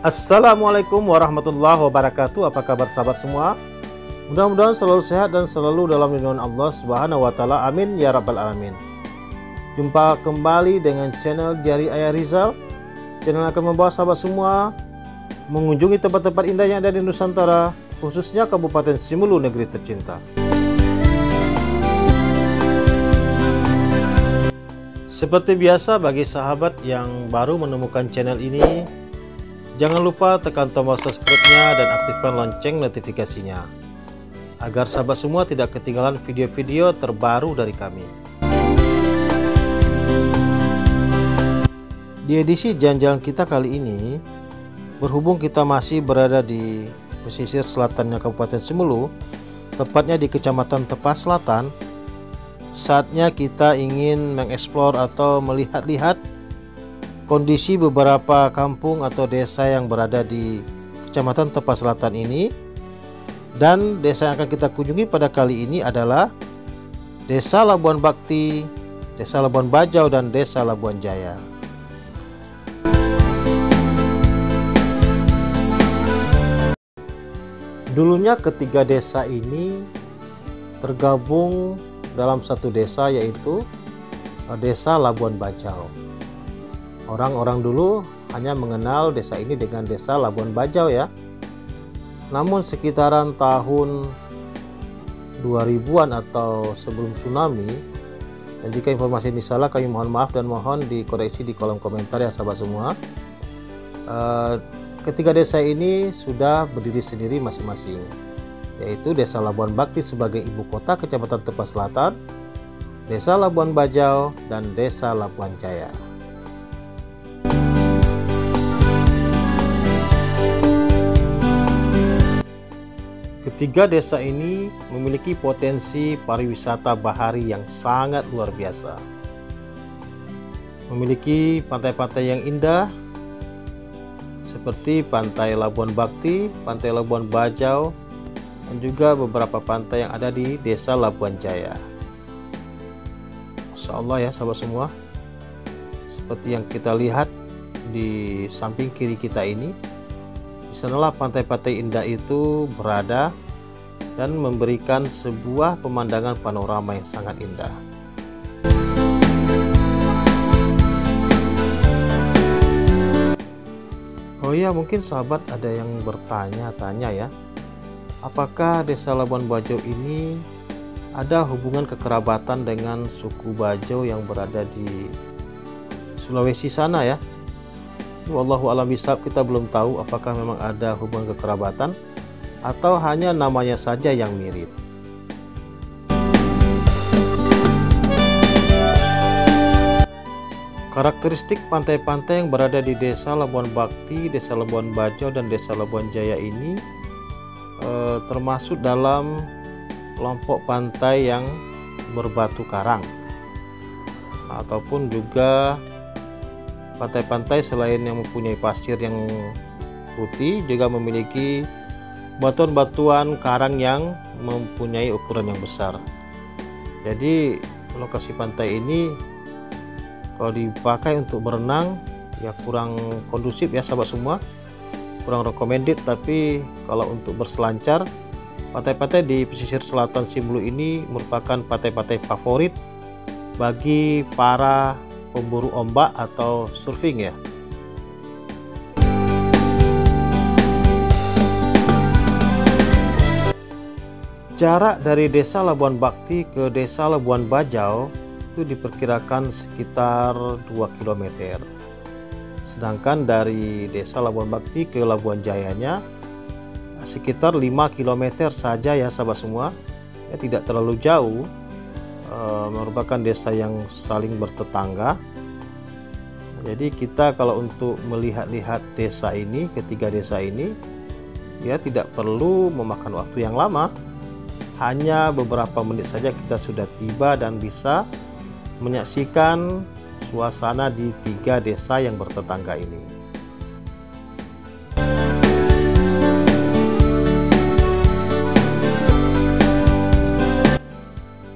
Assalamualaikum warahmatullahi wabarakatuh. Apa kabar sahabat semua? Mudah-mudahan selalu sehat dan selalu dalam lindungan Allah Subhanahu wa taala. Amin ya rabbal alamin. Jumpa kembali dengan channel Diari Ayah Rizal. Channel akan membawa sahabat semua mengunjungi tempat-tempat indah yang ada di Nusantara, khususnya Kabupaten Simelu, negeri tercinta. Seperti biasa, bagi sahabat yang baru menemukan channel ini, jangan lupa tekan tombol subscribe-nya dan aktifkan lonceng notifikasinya, agar sahabat semua tidak ketinggalan video-video terbaru dari kami. Di edisi jalan-jalan kita kali ini, berhubung kita masih berada di pesisir selatannya Kabupaten Simelu, tepatnya di Kecamatan Tepas Selatan, saatnya kita ingin mengeksplor atau melihat-lihat kondisi beberapa kampung atau desa yang berada di Kecamatan Tepas Selatan ini. Dan desa yang akan kita kunjungi pada kali ini adalah Desa Labuan Bakti, Desa Labuan Bajau, dan Desa Labuan Jaya. Dulunya ketiga desa ini tergabung dalam satu desa, yaitu Desa Labuan Bajau. Orang-orang dulu hanya mengenal desa ini dengan Desa Labuan Bajau ya. Namun sekitaran tahun 2000-an atau sebelum tsunami, dan jika informasi ini salah kami mohon maaf dan mohon dikoreksi di kolom komentar ya sahabat semua. Ketiga desa ini sudah berdiri sendiri masing-masing, yaitu Desa Labuan Bakti sebagai ibu kota Kecamatan Tepas Selatan, Desa Labuan Bajau, dan Desa Labuan Jaya. Ketiga desa ini memiliki potensi pariwisata bahari yang sangat luar biasa. Memiliki pantai-pantai yang indah seperti Pantai Labuan Bakti, Pantai Labuan Bajau, dan juga beberapa pantai yang ada di Desa Labuan Jaya. Masya Allah ya sahabat semua, seperti yang kita lihat di samping kiri kita ini, di sanalah pantai-pantai indah itu berada dan memberikan sebuah pemandangan panorama yang sangat indah. Oh iya, mungkin sahabat ada yang bertanya-tanya ya, apakah Desa Labuan Bajau ini ada hubungan kekerabatan dengan suku Bajau yang berada di Sulawesi sana ya? Wallahu a'lam bishawab, kita belum tahu apakah memang ada hubungan kekerabatan atau hanya namanya saja yang mirip. Karakteristik pantai-pantai yang berada di Desa Labuan Bakti, Desa Labuan Bajau, dan Desa Labuan Jaya ini termasuk dalam kelompok pantai yang berbatu karang, ataupun juga pantai-pantai selain yang mempunyai pasir yang putih juga memiliki batuan-batuan karang yang mempunyai ukuran yang besar. Jadi lokasi pantai ini kalau dipakai untuk berenang ya kurang kondusif ya sahabat semua, kurang recommended. Tapi kalau untuk berselancar, pantai-pantai di pesisir selatan Simelu ini merupakan pantai-pantai favorit bagi para pemburu ombak atau surfing ya. Jarak dari Desa Labuan Bakti ke Desa Labuan Bajau itu diperkirakan sekitar 2 km. Sedangkan dari Desa Labuan Bakti ke Labuan Jayanya sekitar 5 km saja ya sahabat semua. Ya, tidak terlalu jauh, merupakan desa yang saling bertetangga. Jadi kita kalau untuk melihat-lihat desa ini, ketiga desa ini, ya tidak perlu memakan waktu yang lama. Hanya beberapa menit saja kita sudah tiba dan bisa menyaksikan suasana di tiga desa yang bertetangga ini.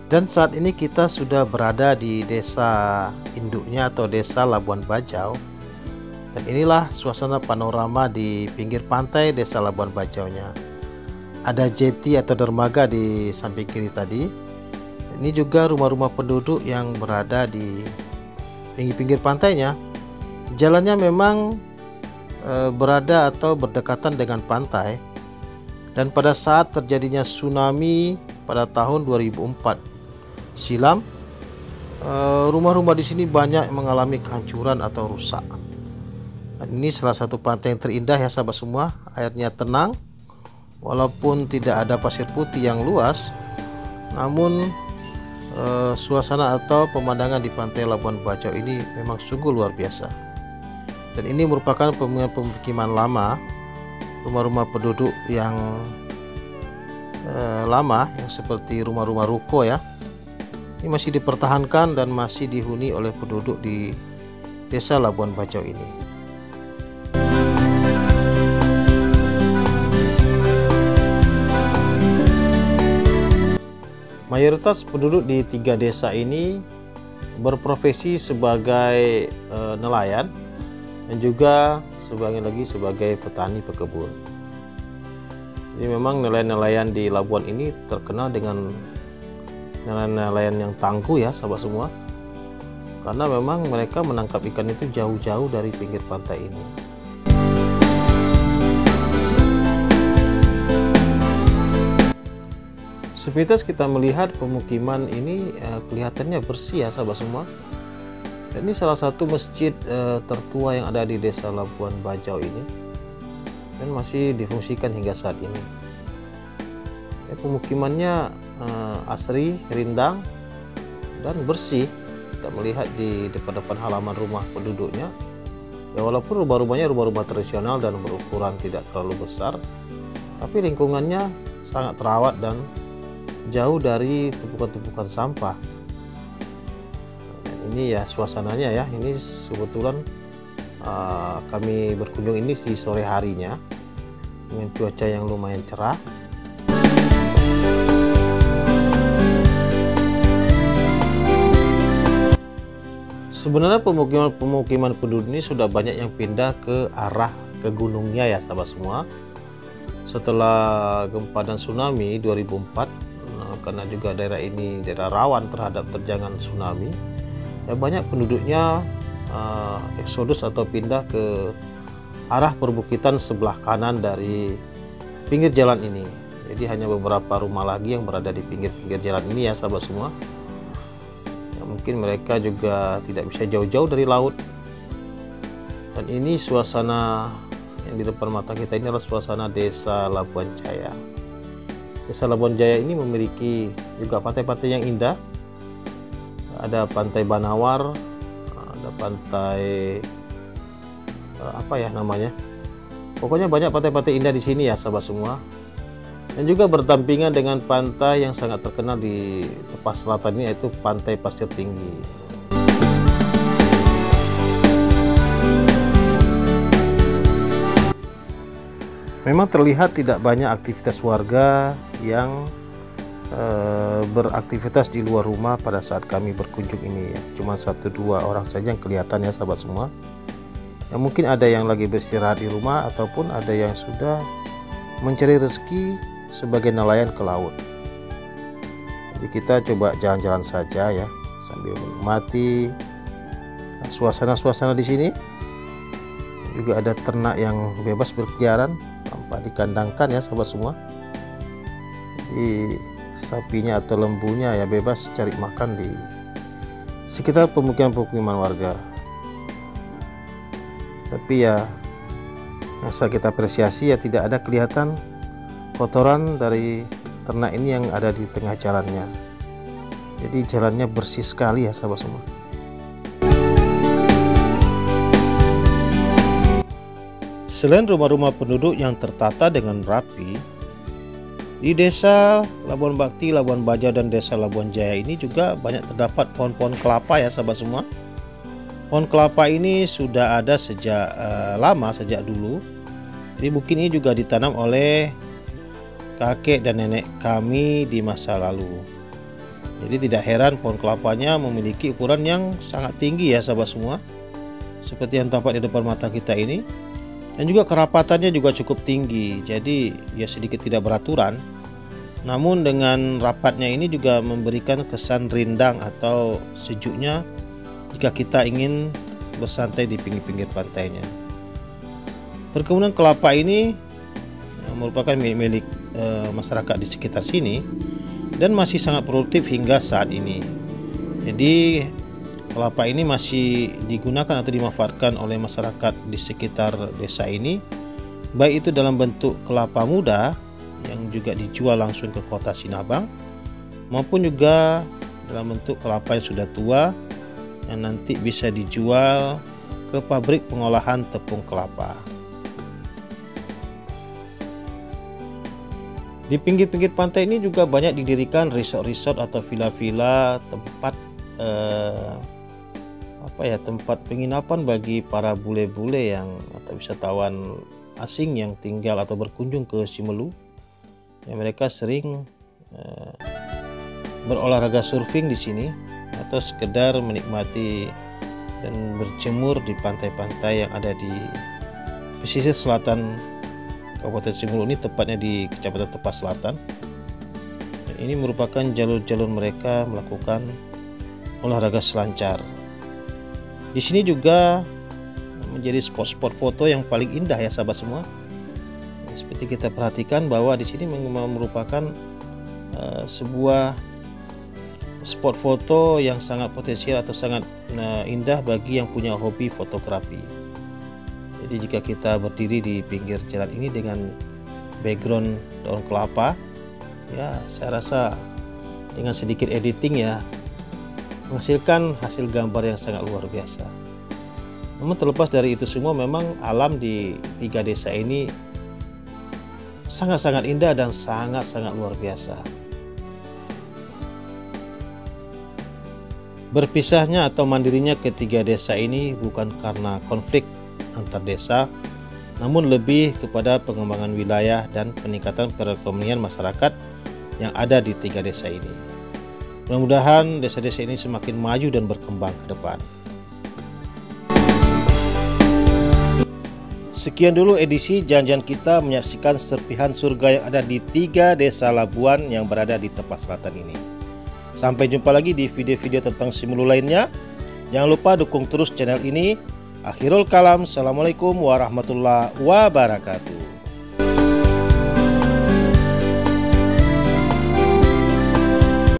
Dan saat ini kita sudah berada di desa induknya atau Desa Labuan Bajau. Dan inilah suasana panorama di pinggir pantai Desa Labuan Bajaunya. Ada jeti atau dermaga di samping kiri tadi. Ini juga rumah-rumah penduduk yang berada di pinggir-pinggir pantainya. Jalannya memang berada atau berdekatan dengan pantai. Dan pada saat terjadinya tsunami pada tahun 2004 silam, rumah-rumah di sini banyak mengalami kehancuran atau rusak. Dan ini salah satu pantai yang terindah ya sahabat semua. Airnya tenang, walaupun tidak ada pasir putih yang luas, namun suasana atau pemandangan di pantai Labuan Bajau ini memang sungguh luar biasa. Dan ini merupakan pemukiman lama, rumah-rumah penduduk yang lama, yang seperti rumah-rumah ruko ya. Ini masih dipertahankan dan masih dihuni oleh penduduk di Desa Labuan Bajau ini. Mayoritas penduduk di 3 desa ini berprofesi sebagai nelayan dan juga sebagai petani pekebun. Jadi memang nelayan-nelayan di Labuan ini terkenal dengan nelayan-nelayan yang tangguh ya sahabat semua, karena memang mereka menangkap ikan itu jauh-jauh dari pinggir pantai ini. Sepintas kita melihat pemukiman ini kelihatannya bersih ya sahabat semua. Dan ini salah satu masjid tertua yang ada di Desa Labuan Bajau ini dan masih difungsikan hingga saat ini. Pemukimannya asri, rindang, dan bersih. Kita melihat di depan halaman rumah penduduknya. Ya walaupun rumah-rumahnya rumah-rumah tradisional dan berukuran tidak terlalu besar, tapi lingkungannya sangat terawat dan jauh dari tumpukan-tumpukan sampah. Dan ini ya suasananya ya. Ini kebetulan kami berkunjung ini di sore harinya dengan cuaca yang lumayan cerah. Sebenarnya pemukiman penduduk ini sudah banyak yang pindah ke arah ke gunungnya ya sahabat semua. Setelah gempa dan tsunami 2004, karena juga daerah ini daerah rawan terhadap terjangan tsunami, ya banyak penduduknya eksodus atau pindah ke arah perbukitan sebelah kanan dari pinggir jalan ini. Jadi hanya beberapa rumah lagi yang berada di pinggir-pinggir jalan ini ya sahabat semua. Ya, mungkin mereka juga tidak bisa jauh-jauh dari laut. Dan ini suasana yang di depan mata kita ini adalah suasana Desa Labuan Jaya. Desa Labuan Jaya ini memiliki juga pantai-pantai yang indah. Ada pantai Banawar, ada pantai apa ya namanya? Pokoknya banyak pantai-pantai indah di sini ya sahabat semua. Dan juga berdampingan dengan pantai yang sangat terkenal di tepas selatan ini, yaitu Pantai Pasir Tinggi. Memang terlihat tidak banyak aktivitas warga yang beraktivitas di luar rumah pada saat kami berkunjung ini ya. Cuma 1-2 orang saja yang kelihatan ya sahabat semua. Ya, mungkin ada yang lagi beristirahat di rumah ataupun ada yang sudah mencari rezeki sebagai nelayan ke laut. Jadi kita coba jalan-jalan saja ya sambil menikmati suasana-suasana di sini. Juga ada ternak yang bebas berkeliaran, tanpa dikandangkan ya sahabat semua. Jadi sapinya atau lembunya ya bebas cari makan di sekitar pemukiman warga. Tapi ya yang bisa kita apresiasi ya tidak ada kelihatan kotoran dari ternak ini yang ada di tengah jalannya. Jadi jalannya bersih sekali ya sahabat semua. Selain rumah-rumah penduduk yang tertata dengan rapi, di Desa Labuan Bakti, Labuan Bajau, dan Desa Labuan Jaya ini juga banyak terdapat pohon-pohon kelapa ya sahabat semua. Pohon kelapa ini sudah ada sejak lama, sejak dulu. Jadi mungkin ini juga ditanam oleh kakek dan nenek kami di masa lalu. Jadi tidak heran pohon kelapanya memiliki ukuran yang sangat tinggi ya sahabat semua. seperti yang tampak di depan mata kita ini, dan juga kerapatannya juga cukup tinggi, jadi ya sedikit tidak beraturan. Namun dengan rapatnya ini juga memberikan kesan rindang atau sejuknya jika kita ingin bersantai di pinggir-pinggir pantainya. Perkebunan kelapa ini merupakan milik masyarakat di sekitar sini dan masih sangat produktif hingga saat ini. Jadi kelapa ini masih digunakan atau dimanfaatkan oleh masyarakat di sekitar desa ini, baik itu dalam bentuk kelapa muda yang juga dijual langsung ke kota Sinabang, maupun juga dalam bentuk kelapa yang sudah tua yang nanti bisa dijual ke pabrik pengolahan tepung kelapa. Di pinggir-pinggir pantai ini juga banyak didirikan resort-resort atau villa-villa, tempat tempat penginapan bagi para bule-bule yang atau wisatawan asing yang tinggal atau berkunjung ke Simelu. Ya, mereka sering berolahraga surfing di sini atau sekedar menikmati dan berjemur di pantai-pantai yang ada di pesisir selatan Kabupaten Simelu ini, tepatnya di Kecamatan Tepas Selatan. Dan ini merupakan jalur-jalur mereka melakukan olahraga selancar. Di sini juga menjadi spot-spot foto yang paling indah ya sahabat semua. Seperti kita perhatikan bahwa di sini merupakan sebuah spot foto yang sangat potensial atau sangat indah bagi yang punya hobi fotografi. Jadi jika kita berdiri di pinggir jalan ini dengan background daun kelapa, ya saya rasa dengan sedikit editing ya menghasilkan hasil gambar yang sangat luar biasa. Namun terlepas dari itu semua, memang alam di 3 desa ini sangat-sangat indah dan sangat-sangat luar biasa. Berpisahnya atau mandirinya ketiga desa ini bukan karena konflik antar desa, namun lebih kepada pengembangan wilayah dan peningkatan perekonomian masyarakat yang ada di 3 desa ini. Mudah-mudahan desa-desa ini semakin maju dan berkembang ke depan. Sekian dulu edisi Jalan-Jalan kita menyaksikan serpihan surga yang ada di 3 desa Labuan yang berada di Tepas Selatan ini. Sampai jumpa lagi di video-video tentang Simelu lainnya. Jangan lupa dukung terus channel ini. Akhirul kalam, assalamualaikum warahmatullahi wabarakatuh.